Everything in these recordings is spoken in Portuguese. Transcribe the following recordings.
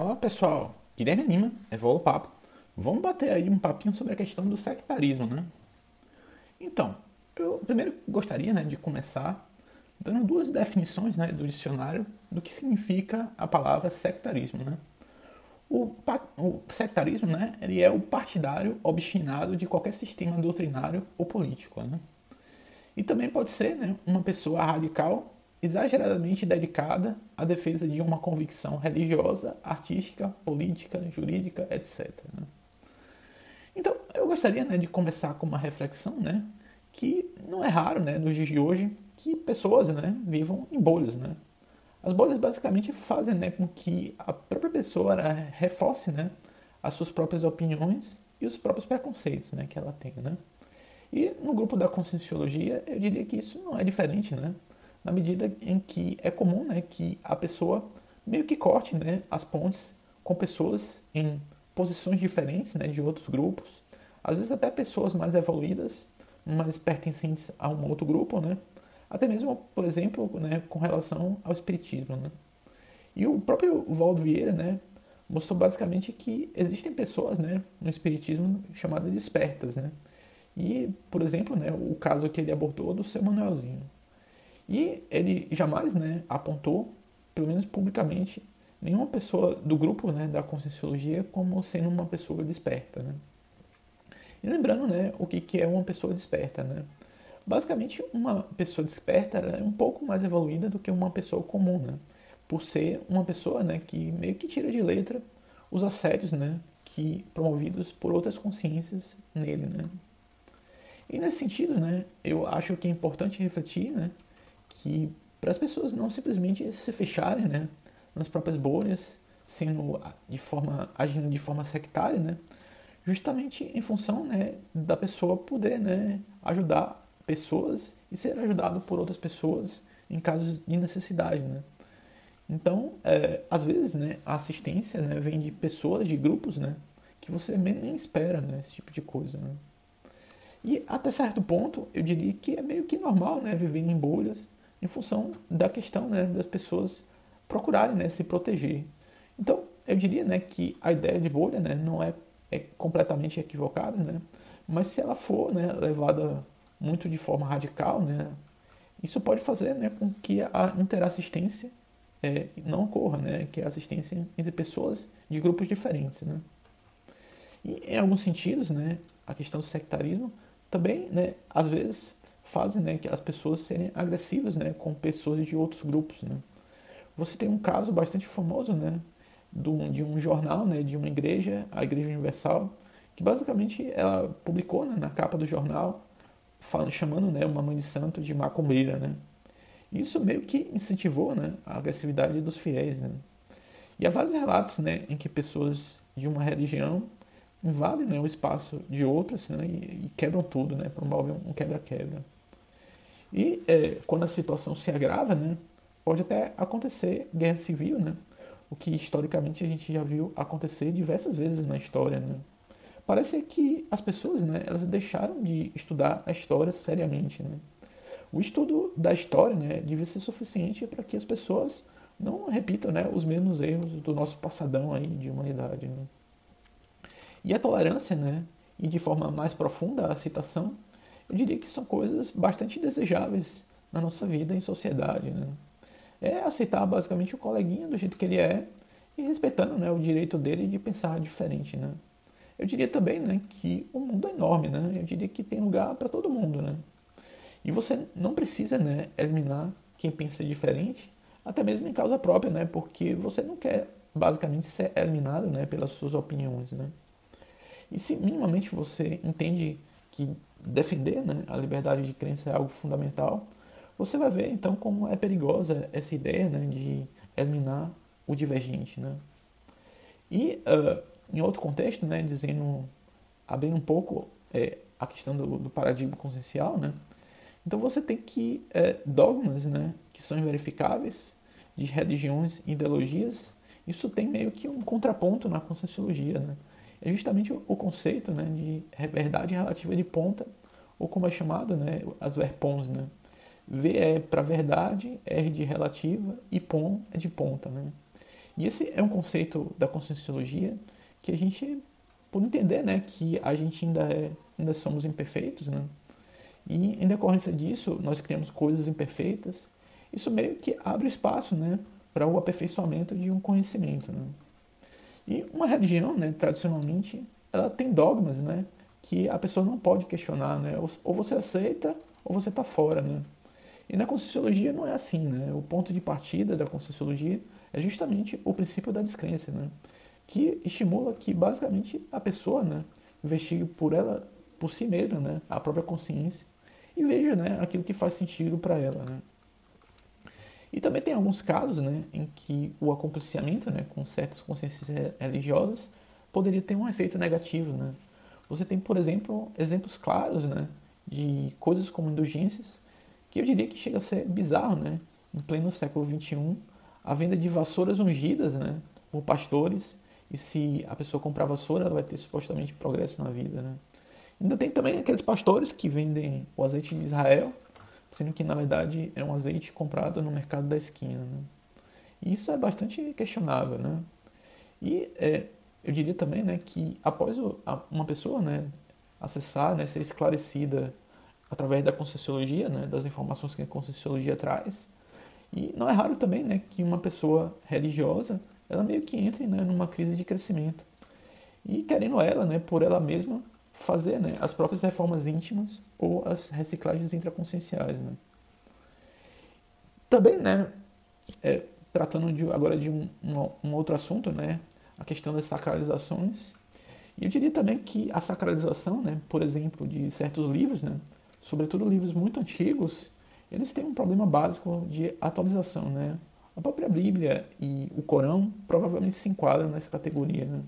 Olá pessoal, Guilherme Lima, Evolo Papo. Vamos bater aí um papinho sobre a questão do sectarismo, né? Então, eu primeiro gostaria, de começar dando duas definições, do dicionário do que significa a palavra sectarismo, né? O sectarismo, ele é o partidário obstinado de qualquer sistema doutrinário ou político, né? E também pode ser, uma pessoa radical exageradamente dedicada à defesa de uma convicção religiosa, artística, política, jurídica, etc. Né? Então, eu gostaria, de começar com uma reflexão, que não é raro, nos dias de hoje, que pessoas, vivam em bolhas, né? As bolhas basicamente fazem, com que a própria pessoa reforce, as suas próprias opiniões e os próprios preconceitos, que ela tem, né? E no grupo da Conscienciologia, eu diria que isso não é diferente, na medida em que é comum, que a pessoa meio que corte, as pontes com pessoas em posições diferentes, de outros grupos, às vezes até pessoas mais evoluídas, mas pertencentes a um outro grupo, até mesmo, por exemplo, com relação ao espiritismo, né? E o próprio Valdo Vieira, mostrou basicamente que existem pessoas, no espiritismo chamadas de espertas, E, por exemplo, o caso que ele abordou do seu Manuelzinho. E ele jamais, apontou, pelo menos publicamente, nenhuma pessoa do grupo, da Conscienciologia como sendo uma pessoa desperta, né? E lembrando, o que é uma pessoa desperta, né? Basicamente, uma pessoa desperta é um pouco mais evoluída do que uma pessoa comum, né? Por ser uma pessoa, que meio que tira de letra os assédios, que promovidos por outras consciências nele, né? E nesse sentido, eu acho que é importante refletir, que para as pessoas não simplesmente se fecharem, nas próprias bolhas, agindo de forma sectária, justamente em função, da pessoa poder, ajudar pessoas e ser ajudado por outras pessoas em casos de necessidade, né? Então, às vezes, a assistência, vem de pessoas, de grupos, que você nem espera, esse tipo de coisa, né? E até certo ponto, eu diria que é meio que normal, viver em bolhas, em função da questão, das pessoas procurarem, se proteger. Então, eu diria, que a ideia de bolha, não é completamente equivocada, mas se ela for, levada muito de forma radical, isso pode fazer, com que a interassistência não ocorra, que é a assistência entre pessoas de grupos diferentes, né? E em alguns sentidos, a questão do sectarismo também, às vezes fazem, que as pessoas serem agressivas, com pessoas de outros grupos, né? Você tem um caso bastante famoso, de um jornal, de uma igreja, a Igreja Universal, que basicamente ela publicou, na capa do jornal, chamando, uma mãe de santo de macumbeira, né? Isso meio que incentivou, a agressividade dos fiéis, né? E há vários relatos, em que pessoas de uma religião invadem, o espaço de outras, e quebram tudo, promovem um quebra-quebra. E quando a situação se agrava, pode até acontecer guerra civil, o que historicamente a gente já viu acontecer diversas vezes na história, né? Parece que as pessoas, elas deixaram de estudar a história seriamente, né? O estudo da história, devia ser suficiente para que as pessoas não repitam, os mesmos erros do nosso passadão aí de humanidade, né? E a tolerância, e de forma mais profunda a aceitação, eu diria que são coisas bastante desejáveis na nossa vida em sociedade, né? É aceitar basicamente o coleguinha do jeito que ele é e respeitando, o direito dele de pensar diferente, né? Eu diria também, que o mundo é enorme, Eu diria que tem lugar para todo mundo, E você não precisa, eliminar quem pensa diferente, até mesmo em causa própria, porque você não quer basicamente ser eliminado, pelas suas opiniões, E se minimamente você entende que defender, a liberdade de crença é algo fundamental, você vai ver então como é perigosa essa ideia, de eliminar o divergente, E em outro contexto, abrindo um pouco a questão do paradigma consciencial, então você tem que dogmas, que são verificáveis de religiões e ideologias, isso tem meio que um contraponto na conscienciologia, É justamente o conceito, de verdade relativa de ponta, ou como é chamado, as verpons, V é para verdade, R de relativa e pon é de ponta, E esse é um conceito da conscienciologia que a gente, por entender, né, que a gente ainda somos imperfeitos, né, e em decorrência disso nós criamos coisas imperfeitas, isso meio que abre espaço, né, para o aperfeiçoamento de um conhecimento, né. E uma religião, né, tradicionalmente, ela tem dogmas, né, que a pessoa não pode questionar, né, ou você aceita ou você está fora, né. E na Conscienciologia não é assim, né? O ponto de partida da Conscienciologia é justamente o princípio da descrença, né? Que estimula que basicamente a pessoa, né, investigue por si mesma, né, a própria consciência e veja, né, aquilo que faz sentido para ela, né? E também tem alguns casos, né, em que o acompliciamento, né, com certas consciências religiosas poderia ter um efeito negativo, né? Você tem, por exemplo, exemplos claros, né, de coisas como indulgências, que eu diria que chega a ser bizarro, né? Em pleno século XXI, a venda de vassouras ungidas, né, por pastores, e se a pessoa comprar vassoura, ela vai ter supostamente progresso na vida, né? Ainda tem também aqueles pastores que vendem o azeite de Israel, sendo que na verdade é um azeite comprado no mercado da esquina, né? E isso é bastante questionável, né? E eu diria também, né, que após uma pessoa, né, acessar, né, ser esclarecida através da Conscienciologia, né, das informações que a Conscienciologia traz. E não é raro também, né, que uma pessoa religiosa, ela meio que entre, né, numa crise de crescimento. E querendo ela, né, por ela mesma, fazer, né, as próprias reformas íntimas ou as reciclagens intraconscienciais, né. Também, né, tratando agora de um outro assunto, né, a questão das sacralizações. E eu diria também que a sacralização, né, por exemplo, de certos livros, né, sobretudo livros muito antigos, eles têm um problema básico de atualização, né? A própria Bíblia e o Corão provavelmente se enquadram nessa categoria, né?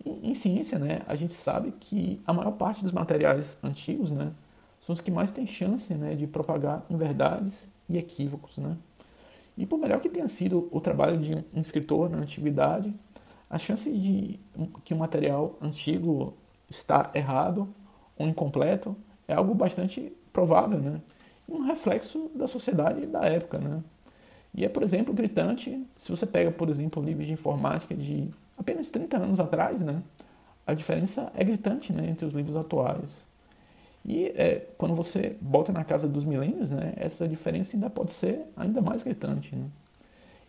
Em ciência, né, a gente sabe que a maior parte dos materiais antigos, né, são os que mais têm chance, né, de propagar inverdades e equívocos, né? E por melhor que tenha sido o trabalho de um escritor na antiguidade, a chance de que um material antigo está errado ou incompleto é algo bastante provável, né? E um reflexo da sociedade da época, né? E é, por exemplo, gritante, se você pega, por exemplo, livros de informática de apenas 30 anos atrás, né? A diferença é gritante, né, entre os livros atuais. E quando você bota na casa dos milênios, né, essa diferença ainda pode ser ainda mais gritante, né?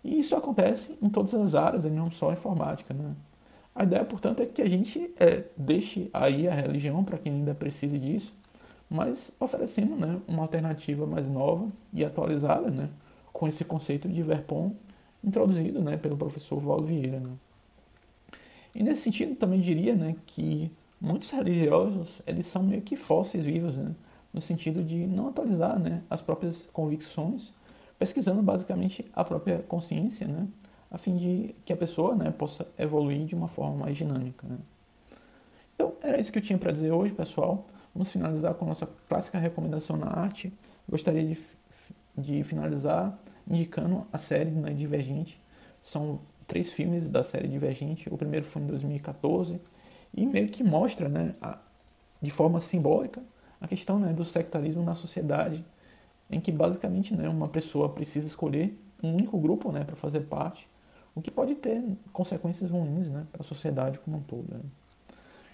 E isso acontece em todas as áreas, e não só a informática, né? A ideia, portanto, é que a gente deixe aí a religião para quem ainda precise disso, mas oferecendo, né, uma alternativa mais nova e atualizada, né, com esse conceito de Verpon introduzido, né, pelo professor Valdo Vieira, né? E nesse sentido também diria, né, que muitos religiosos eles são meio que fósseis vivos, né, no sentido de não atualizar, né, as próprias convicções, pesquisando basicamente a própria consciência, né, a fim de que a pessoa, né, possa evoluir de uma forma mais dinâmica, né. Então, era isso que eu tinha para dizer hoje, pessoal. Vamos finalizar com a nossa clássica recomendação na arte. Gostaria de finalizar indicando a série, né, Divergente. São 3 filmes da série Divergente. O primeiro foi em 2014 e meio que mostra, né, de forma simbólica a questão, né, do sectarismo na sociedade, em que basicamente, né, uma pessoa precisa escolher um único grupo, né, para fazer parte, o que pode ter consequências ruins, né, para a sociedade como um todo, né?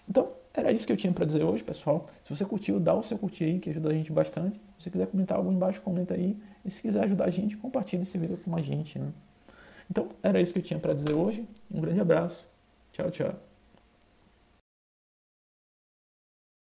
Então, era isso que eu tinha para dizer hoje, pessoal. Se você curtiu, dá o seu curtir aí, que ajuda a gente bastante. Se você quiser comentar algo embaixo, comenta aí. E se quiser ajudar a gente, compartilhe esse vídeo com a gente, né? Então, era isso que eu tinha para dizer hoje. Um grande abraço. Tchau, tchau.